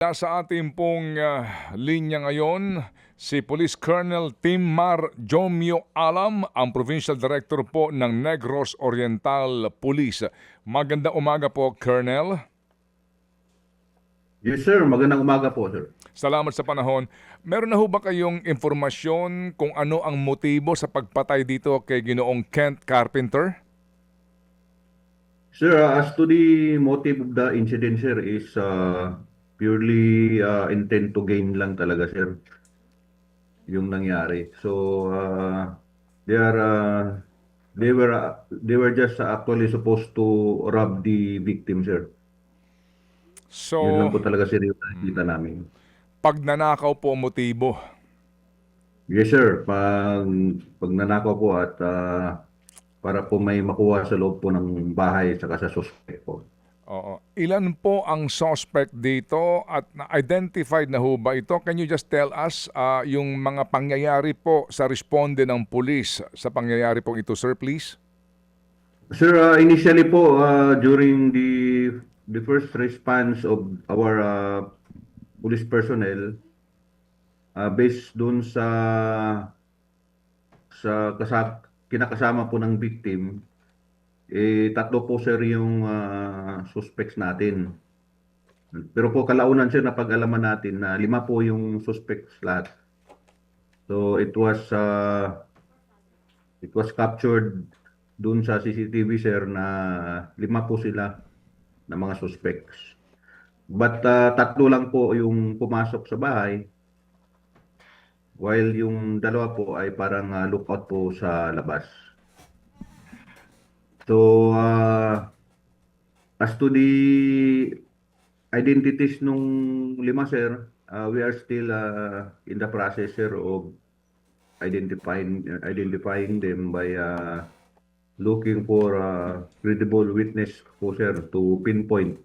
Sa ating pong linya ngayon, si Police Colonel Timar Jomyo Alam, ang Provincial Director po ng Negros Oriental Police. Magandang umaga po, Colonel. Yes, sir. Magandang umaga po, sir. Salamat sa panahon. Meron na ho ba kayong impormasyon kung ano ang motibo sa pagpatay dito kay Ginoong Kent Carpenter? Sir, as to the motive of the incident, sir, is purely intent to gain lang talaga, sir, yung nangyari. So, they are, they were just actually supposed to rob the victim, sir. Yun lang So, po talaga, sir, yung nakikita namin. pagnanakaw po ang motibo. Yes, sir. Pag nanakaw po at para po may makuha sa loob po ng bahay at sa suspect po. Oo. Ilan po ang suspect dito at na-identified na ho ba ito? Can you just tell us yung mga pangyayari po sa responde ng pulis sa pangyayari po ito, sir, please? Sir, initially po, during the first response of our police personnel, based dun sa kinakasama po ng victim, tatlo po, sir, yung suspects natin. Pero po kalaunan, sir, napag-alaman natin na 5 po yung suspects lahat. So it was captured dun sa CCTV, sir, na 5 po sila na mga suspects. But tatlo lang po yung pumasok sa bahay, while yung 2 po ay parang lookout po sa labas. So, as to the identities nung 5, sir, we are still in the process, sir, of identifying them by looking for credible witness po, sir, to pinpoint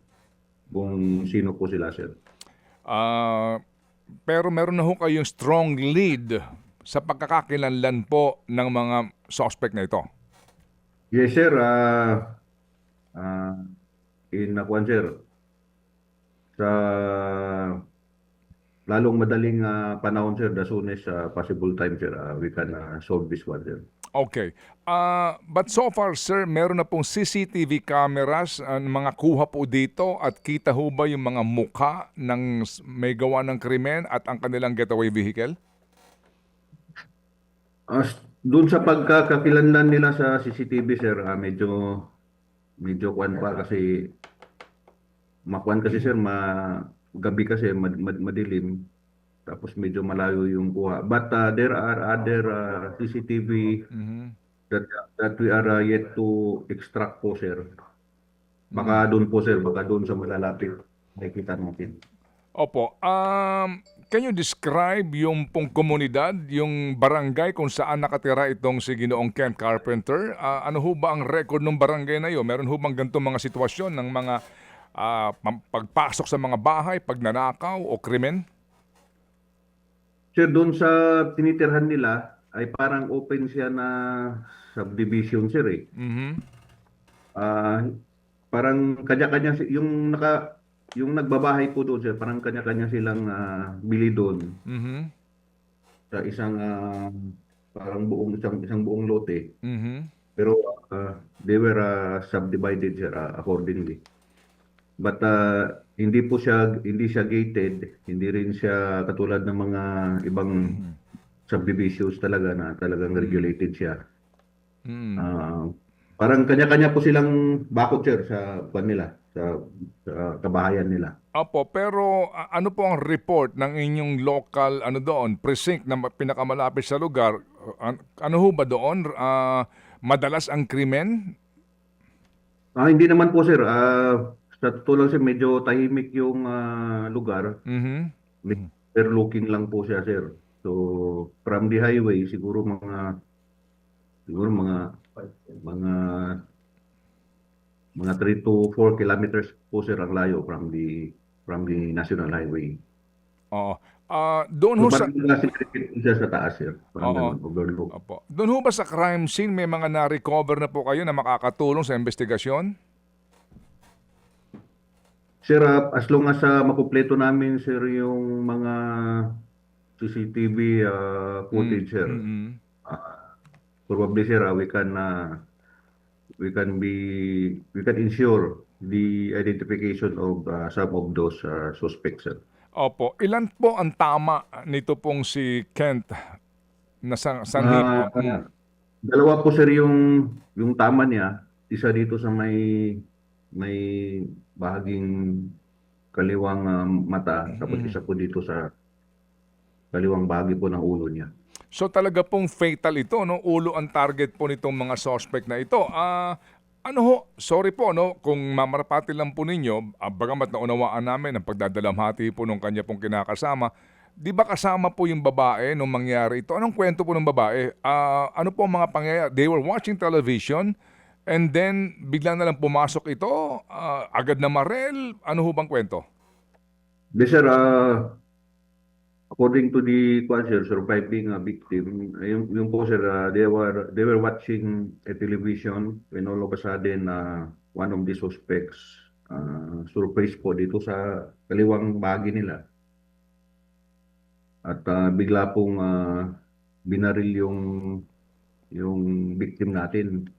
kung sino po sila, sir. Pero meron na ho kayong strong lead sa pagkakakilanlan po ng mga suspect na ito. Yes, sir. In Nakuan, sir, sa lalong madaling panahon, sir, as soon as possible time, sir, we can solve this one, sir. Okay. But so far, sir, meron na pong CCTV cameras, mga kuha po dito at kita ho ba yung mga mukha ng may gawa ng krimen at ang kanilang getaway vehicle? Doon sa pagkakakilanlan nila sa CCTV, sir, medyo kuan pa kasi makuan kasi, sir, gabi kasi madilim, tapos medyo malayo yung kuha. But there are other CCTV that we are yet to extract po, sir. Baka doon po, sir, baka doon sa malalapit nakikita natin. Opo. Can you describe yung pong komunidad, yung barangay kung saan nakatira itong si Ginoong Kent Carpenter? Ano ho ba ang record ng barangay na yun? Meron ho bang ganitong mga sitwasyon ng mga pagpasok sa mga bahay, pagnanakaw o krimen? Sir, doon sa tinitirhan nila ay parang open siya na subdivision, sir, eh. Parang kanya-kanya yung nagbabahay po doon, sir, parang kanya-kanya silang bili doon sa isang parang isang buong lote. Pero they were subdivided, sir, accordingly. But hindi siya gated, hindi rin siya katulad ng mga ibang subdivisions talaga na talagang regulated siya. Parang kanya-kanya po silang bakod, sir, sa kanila, sa kabahayan nila. Opo, pero ano po ang report ng inyong local precinct na pinakamalapit sa lugar? Ano ho ba doon? Madalas ang krimen? Hindi naman po, sir. Sa totoo lang, sir, medyo tahimik yung lugar. Overlooking lang po siya, sir. So from the highway siguro mga 3 to 4 kilometers po, sir, ang layo from the national highway. Oo. Doon ho sa siya sa taas, sir. Oo. Overlook. Opo. Doon ho ba sa crime scene may mga na-recover na po kayo na makakatulong sa investigasyon? Sir, as long as makumpleto namin, sir, yung mga CCTV footage, sir, Mm-mm. ah, probably, sir, we can be, we can ensure the identification of some of those suspects, sir. Opo. Ilan po ang tama nito pong si Kent na sanhi Ah, po? Mm. Dalawa po, sir, yung tama niya. Isa dito sa may bahaging kaliwang mata, tapos Mm. isa po dito sa kaliwang bahagi po ng ulo niya. So talaga pong fatal ito, no? Ulo ang target po nitong mga suspect na ito. Ano ho, sorry po, no? Kung mamarapati lang po ninyo, bagamat naunawaan namin ang pagdadalamhati po nung kanya pong kinakasama, di ba kasama po yung babae nung mangyari ito? Anong kwento po ng babae? Ano po ang mga pangyayari? They were watching television and then bigla na lang pumasok ito, agad na marel. Ano ho bang kwento? Yes, sir, according to the kwan, sir, surviving victim, yung po, sir, they were watching a television when all of a sudden one of the suspects surprise po dito sa kaliwang bahagi nila. At bigla pong binaril yung victim natin.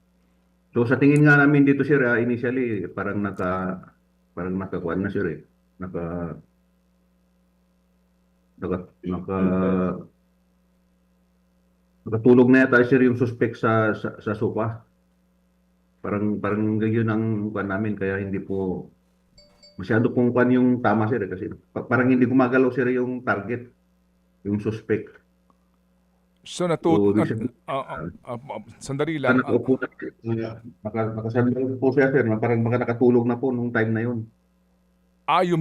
So sa tingin nga namin dito, sir, initially parang nakakuan na, sir, eh. Naka naka naka nakatulog na yata, sir, yung suspect sa sofa. Parang ganyan ang kuan namin, kaya hindi po masyado pong kuan yung tama, sir, kasi parang hindi gumagalaw, sir, yung target, yung suspect. So So ibig sabihin, sandali lang. nakaupo na, nakasandal po siya, sir, na parang baka nakatulog na po nung time na yun. Kasi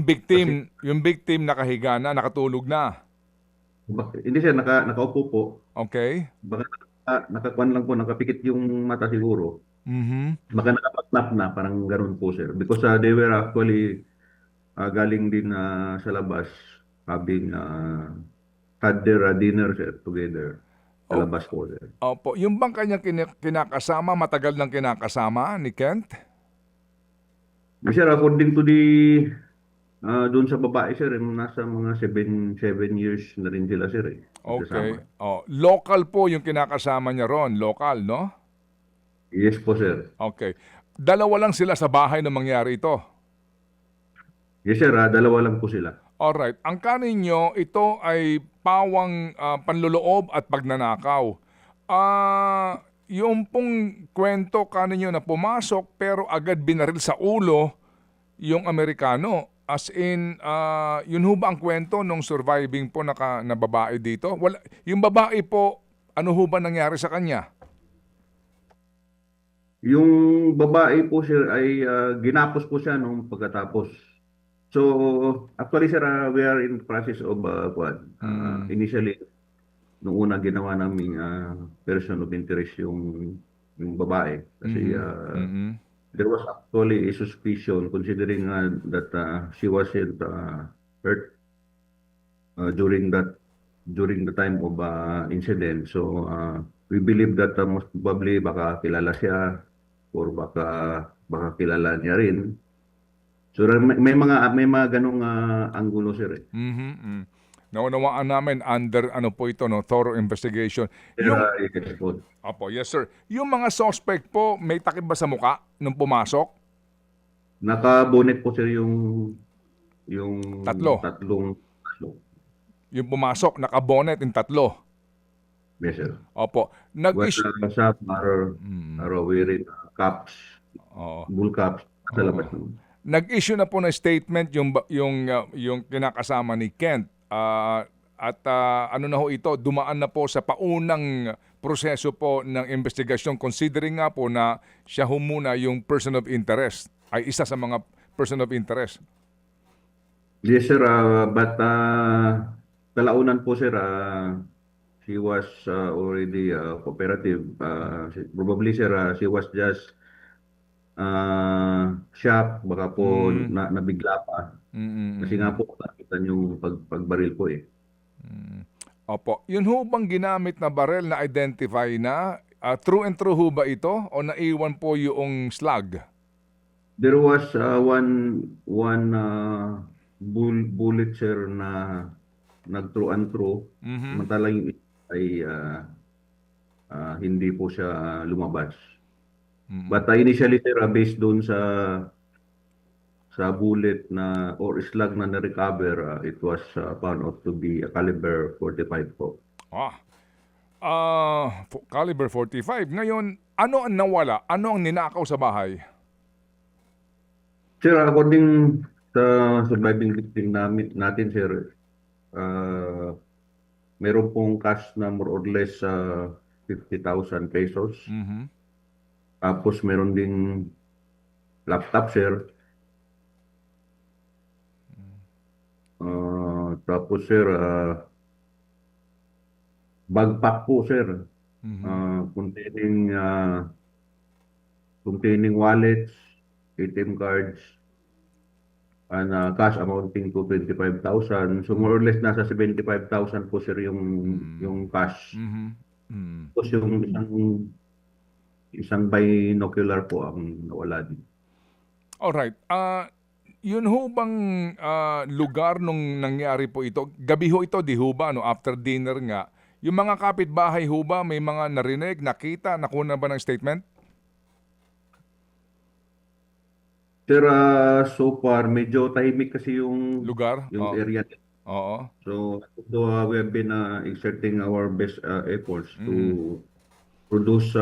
Yung victim nakahiga na, nakatulog na. hindi siya nakaupo po. Okay? Baka nakakuan lang po, nakapikit yung mata siguro. Mhm. Baka nakapatlap na, parang ganun po, sir. Because they were actually galing din sa labas, having had their dinner, sir, together sa O, labas po, sir. opo, yung bang kanyang kinakasama, matagal nang kinakasama ni Kent? Sir, according to the doon sa babae, sir, nasa mga 7 years na rin sila, sir, eh. Okay. Magkasama. Local po yung kinakasama niya ron. Local, no? Yes po, sir. Okay. Dalawa lang sila sa bahay na mangyari ito. Yes, sir, dalawa lang po sila. Alright. Ang kanin nyo, ito ay pawang panluloob at pagnanakaw. Yung pong kwento kanin nyo na pumasok pero agad binaril sa ulo yung Amerikano. As in, yun ho ba ang kwento nung surviving po na babae dito? Wala, yung babae po, ano ho ba nangyari sa kanya? Yung babae po, sir, ay ginapos po siya nung pagkatapos. So, actually, sir, we are in process of initially, nung una ginawa namin person of interest yung babae. Kasi Mhm. there was actually a suspicion considering that she wasn't hurt during the time of incident. So, we believe that most probably baka kilala siya or baka kilala niya rin. So may mga ganong anggulo, sir, eh. Mhm. Mm. Naunawaan namin under ano po ito, no, thorough investigation. Sir, Yung yes po. Opo, yes sir. Yung mga suspect po, may takip ba sa muka nung pumasok? Naka-bonnet po, sir, yung Tatlo. tatlong. Yung pumasok, naka-bonnet yung tatlo. Yes, sir. Opo. Well, some are wearing caps, Oo. bull caps sa Oo. labas naman. Nag-issue na po ng statement yung kinakasama ni Kent. Ano na ho ito, dumaan na po sa paunang proseso po ng investigasyon considering nga po na siya ho muna yung person of interest, ay isa sa mga person of interest. Yes, sir, but kalaunan po, sir, she was already cooperative. Probably, sir, she was just shocked, baka po nabigla pa. Kasi nga po, nakita yung pagbaril po, eh. Opo. Yun ho bang ginamit na barel na identify na? True and true ho ba ito? O naiwan po yung slug? There was one bullet sir na nag-through and through. Mhm. Samantalang yung isa ay hindi po siya lumabas. Mm. But initially sir, based doon sa bullet na or slug na na-recover, it was found out to be a caliber 45 po. Ah. Caliber 45. Ngayon, ano ang nawala? Ano ang ninakaw sa bahay? Sir, according sa surviving victim natin sir, uh, meron pong cash na more or less 50,000 pesos. Mhm. Tapos meron ding laptop sir. Tapos sir, backpack po sir. Mhm. Containing wallets, ATM cards, and cash amounting to 25,000. So more or less nasa 75,000 po sir yung cash. Mhm. Mm. Tapos yung isang binocular po ang nawala din. Alright. Yun ho bang lugar nung nangyari po ito? Gabi ho ito, di ho ba? No? After dinner nga. Yung mga kapitbahay ho ba, may mga narinig, nakita, nakuna ba ng statement? Sir, so far medyo tahimik kasi Lugar? yung area. Oo. So although we have been exerting our best efforts Mm. to produce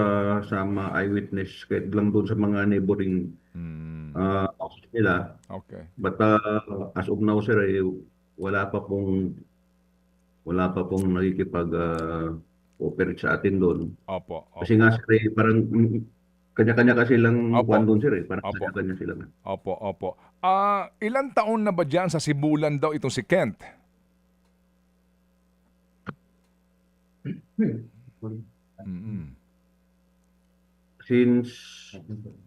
some eyewitness kahit lang doon sa mga neighboring Mm. houses nila. Okay. But as of now sir, wala pa pong nakikipag operate sa atin doon. Opo, Kasi opo. nga sir, parang kanya-kanya kasi lang Opo. kwan doon sir, parang Opo. kanya-kanya sila. Opo, opo. Ilang taon na ba dyan sa Sibulan daw itong si Kent? Mm. Since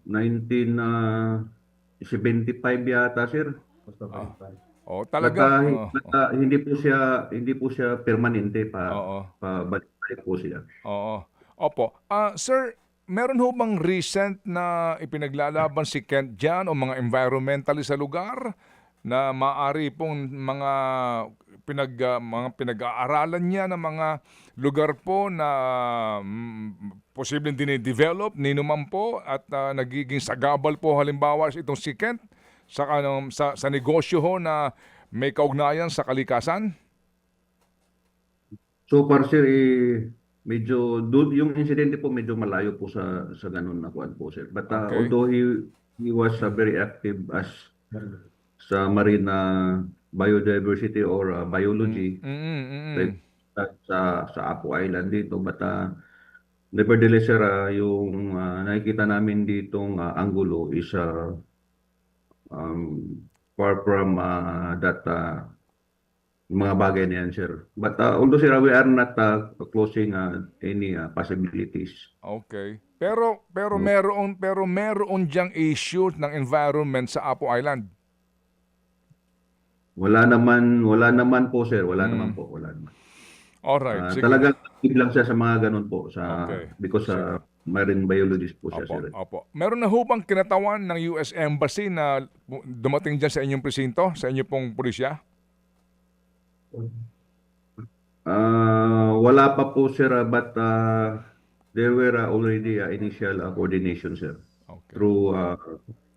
1975 yata sir. Ah. Oh, But, talagang hindi po siya permanente oo. pa balik po siya. Oo. Opo. Sir, meron ho bang recent na ipinaglalaban si Kent dyan o mga environmentalist sa lugar na maaari pong mga pinag-aaralan niya ng mga lugar po na posibleng dinidevelop, ninuman po at nagiging sagabal po halimbawa itong si Kent sa negosyo ho na may kaugnayan sa kalikasan? So far sir, medyo yung insidente po medyo malayo po sa ganun na kuan po sir. But Okay. although he was very active as sa marine biodiversity or biology like sa Apo Island dito, but nevertheless sir, yung nakikita namin ditong angulo is far from that mga bagay na yan sir. But although sir, we are not closing any possibilities. Okay. Pero No. meron diyang issue ng environment sa Apo Island. Wala naman po sir, wala naman Mm. po, wala naman. Alright, sige. Talagang active lang siya sa mga ganun po Okay. because Sige. marine biologist po siya Opo, sir. opo. Meron na ho bang kinatawan ng US Embassy na dumating dyan sa inyong presinto, sa inyong pong pulisya? Wala pa po sir, but there were already initial coordination sir Okay. through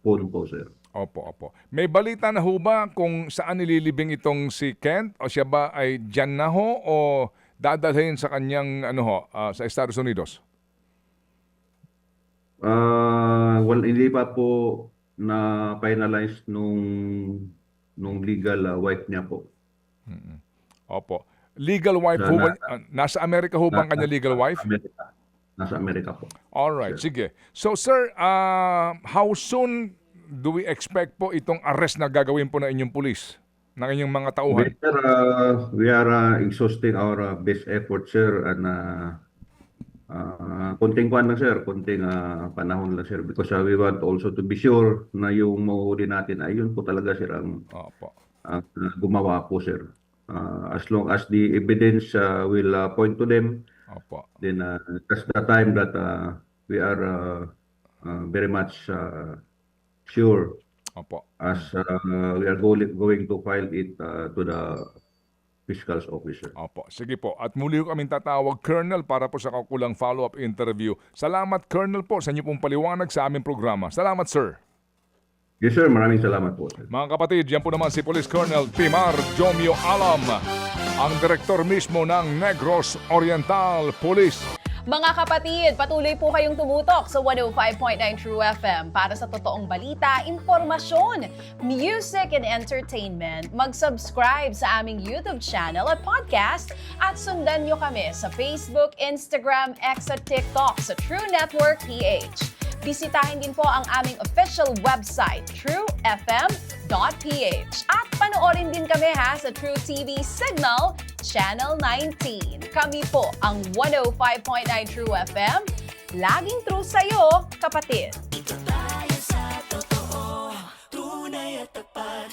phone po sir. Opo, opo. May balita na ho ba kung saan nililibing itong si Kent o siya ba ay dyan na ho o dadalhin sa kanyang sa Estados Unidos? Well, hindi pa po na finalize nung legal wife niya po. Opo. Legal wife ho ba? Nasa Amerika ho bang kanya legal wife? Amerika. Nasa Amerika po. Alright, Sir. sige. So sir, how soon do we expect po itong arrest na gagawin po ng inyong pulis, ng inyong mga tauhan? Sir, we are exhausting our best effort sir, and konting kuan lang sir, konting panahon lang sir, because we want also to be sure na yung mahuhuli natin ay yun po talaga sir ang Opo. gumawa po sir. As long as the evidence will point to them, Opo. then that's the time that we are very much sure Opo. as we are going to file it to the fiscal's officer. Opo. Sige po. At muli ko kaming tatawag, Colonel, para po sa kakulang follow-up interview. Salamat, Colonel, po sa inyo pong paliwanag sa aming programa. Salamat, sir. Yes, sir. Maraming salamat po, sir. Mga kapatid, yan po naman si Police Colonel Timar Jomio Alam, ang direktor mismo ng Negros Oriental Police. Mga kapatid, patuloy po kayong tumutok sa 105.9 True FM para sa totoong balita, impormasyon, music and entertainment. Mag-subscribe sa aming YouTube channel at podcast at sundan nyo kami sa Facebook, Instagram, X at TikTok sa True Network PH. Bisitahin din po ang aming official website, truefm.ph. At panoorin din kami sa True TV Signal, Channel 19. Kami po ang 105.9 True FM. Laging true sa'yo, kapatid.